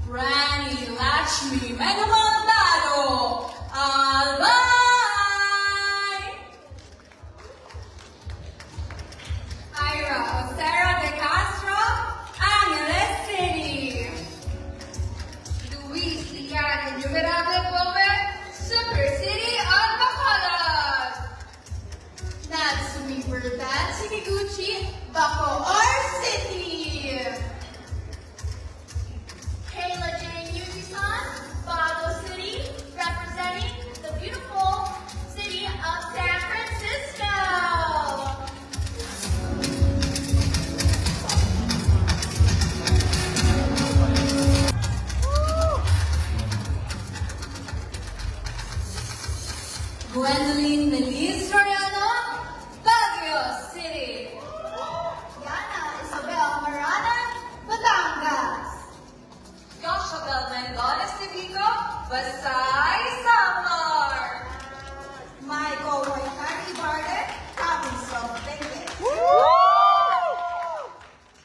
Rani Lakshmi Megamandalo, Albay! Ira Ocero de Castro, Angeles City. Luis Lian Innumerable Gomez, Super City of Bacolod. Natsumi Burban Shikiguchi, Bacoor City. Kayla Jane Yuji-san, Bago City, representing the beautiful city of San Francisco. Gwendolyn Melise Soriano, Baguio City. Yana Isabel Marana, Batangas. Joshabel Mendez de Vico, Pasay, Samar. Michael Royhan Ibarde, Cabo Benguet.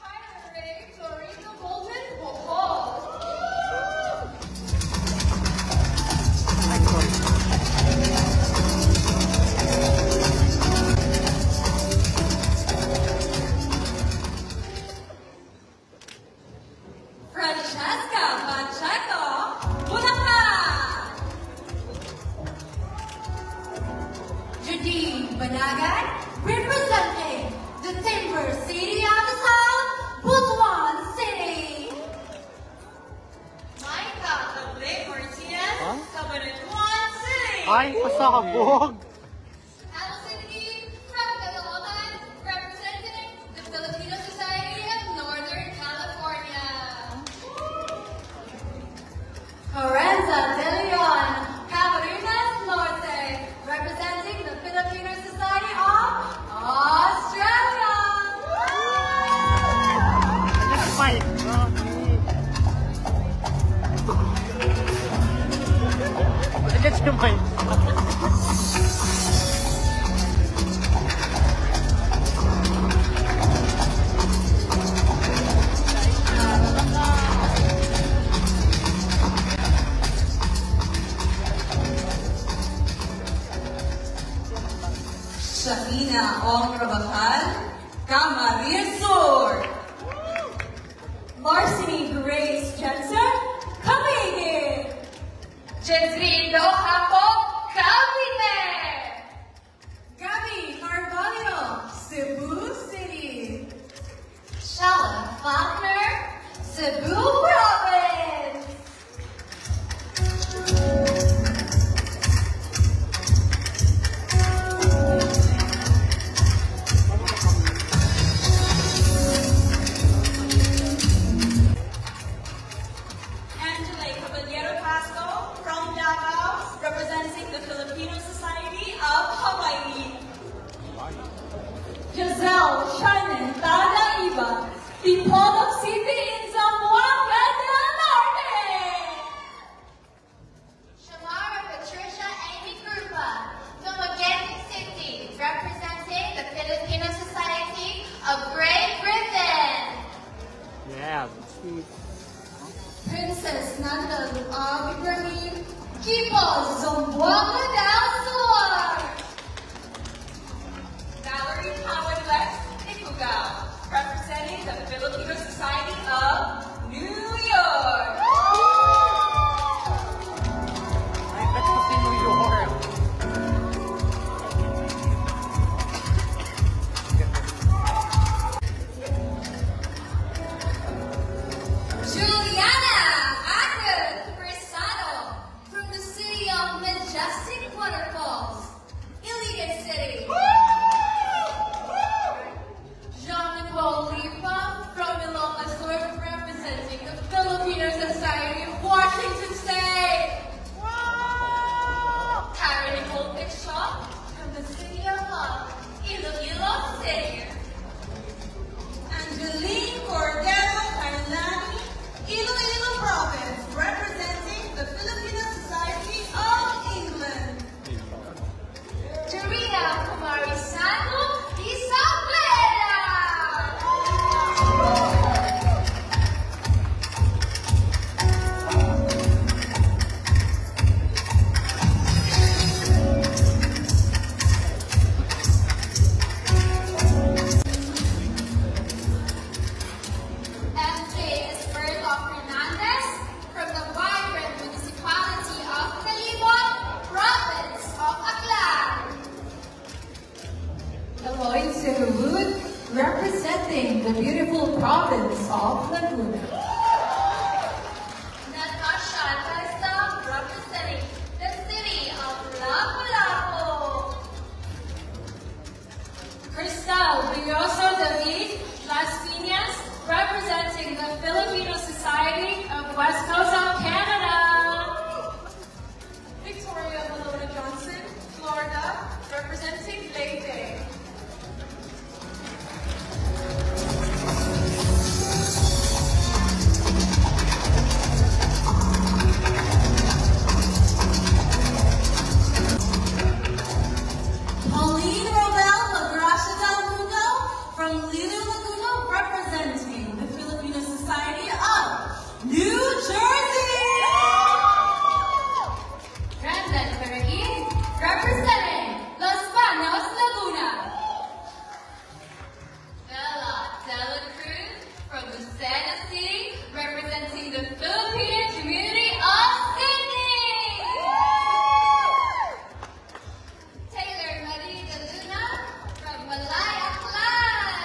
Tyler Ray Florito Golden, Bohol. Francesca Pacheco, Bulacan. Jadine Banagan, representing the Timber City of the South, Butuan City. Micah Blake Martinez, Cabanatuan City. Ay, pasabog! Allison E. from Caloocan, representing the Filipino Society of Northern California. Lorenza De Leon, Camarines Norte, representing the Filipino Society of Australia. Just fight! Let's go, fight! Shahina Ong Rabakal, Camarines Sur. Larceny Grace Jensen, Cavite. Jezreel Hapo, Cavite. Gabby Carvalho, Cebu City. Shalom Faulkner, Cebu Province. Angela Caballero Pasco from Davao, representing the Filipino Society of Hawaii. Giselle Shannon Tadaiba, Dipolog City in Zamboanga del Norte. Shamara Patricia Amy Grupa, Dumaguete City, representing the Filipino Society of Great Britain. Yeah, see. Princess Nanda Ibrahim, Kipo Zamboanga del Sur. Valerie Howard Lex Ikugaw, representing the Filipino Society of New York. Ay, ba't ko si New York? Juliana Agnes Brisado, from the city of Majestic, Puerto representing the beautiful province of Laguna. Natasha Testa, representing the city of Lapu-Lapu. Cristal Villoso David Las Piñas, representing the Filipino Society of West Coast of Canada. Victoria Malona Johnson, Florida, representing Leyte. Pauline Robel Magracia del Mundo from Little Laguna, representing the Filipino Society of New Jersey. Brandon Perez, representing Los Baños, Laguna. Bella Dela Cruz from Lucena City, representing the Filipino community of Sydney. Taylor Marie de Luna from Malaya Clan,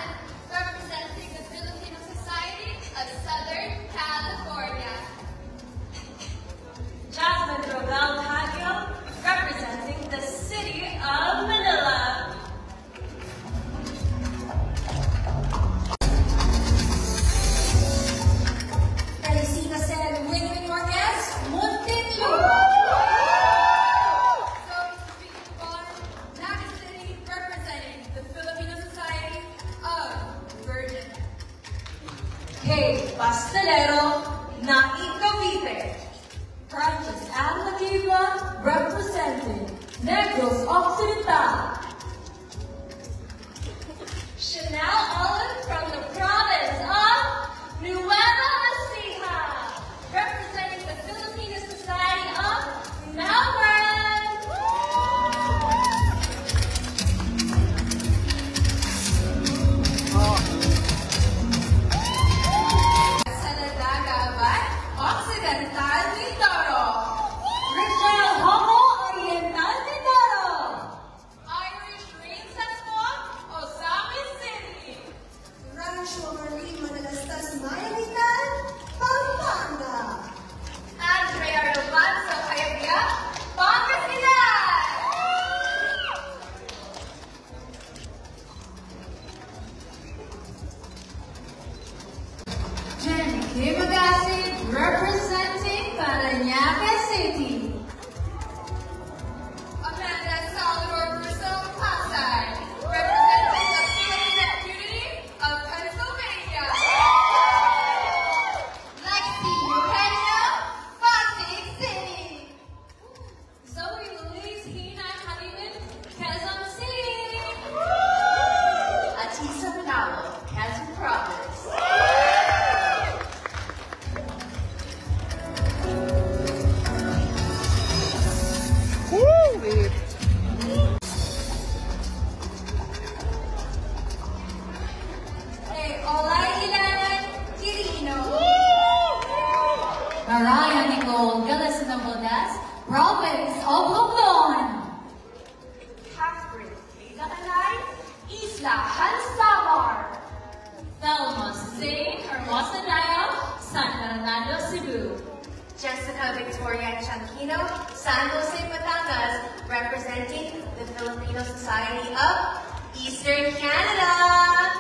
representing the Filipino Society of Southern California. Jasmine Robel Taglio, representing the city of Manila. Teresita San Wingwing Marquez, Muntinlupa. Zoe Speaking Bar, Naga City, representing the Filipino Society of Virgin. Kate Pastelero, Naik Cavite. Francis Almagiva, representing Negros Occidental. Chanel Olive from the province of Nueva Ecija, representing the Filipino Society of Melbourne. Saladaga Abad, Occidental Mindoro. Rachel Homo, Oriental Mindoro. Irish Green Sasquatch, Osamis City. Rancho Marie Manalastas Mayavitan, Pampanga. Andrea Romanzo Hayabia, Pangasinan. Jenny Kimagasi, representing Parañaque City. Amanda Salvador Russo Pasay, representing the Filipino community of Pennsylvania. Lexi Eugenio, Pasig City. Zoe Louise Hina Haliman, Quezon City. Atisa Manalo, Quezon Province. Olay Ilanan, Quirino. Mariah Nicole Galasina Valdez, Province of Luzon. Catherine Lida Alay, Isla Hansamar. Thelma Zane Hermosa Dayo, San Fernando, Cebu. Jessica Victoria Chanquino, San Jose, Batangas, representing the Filipino Society of Eastern Canada.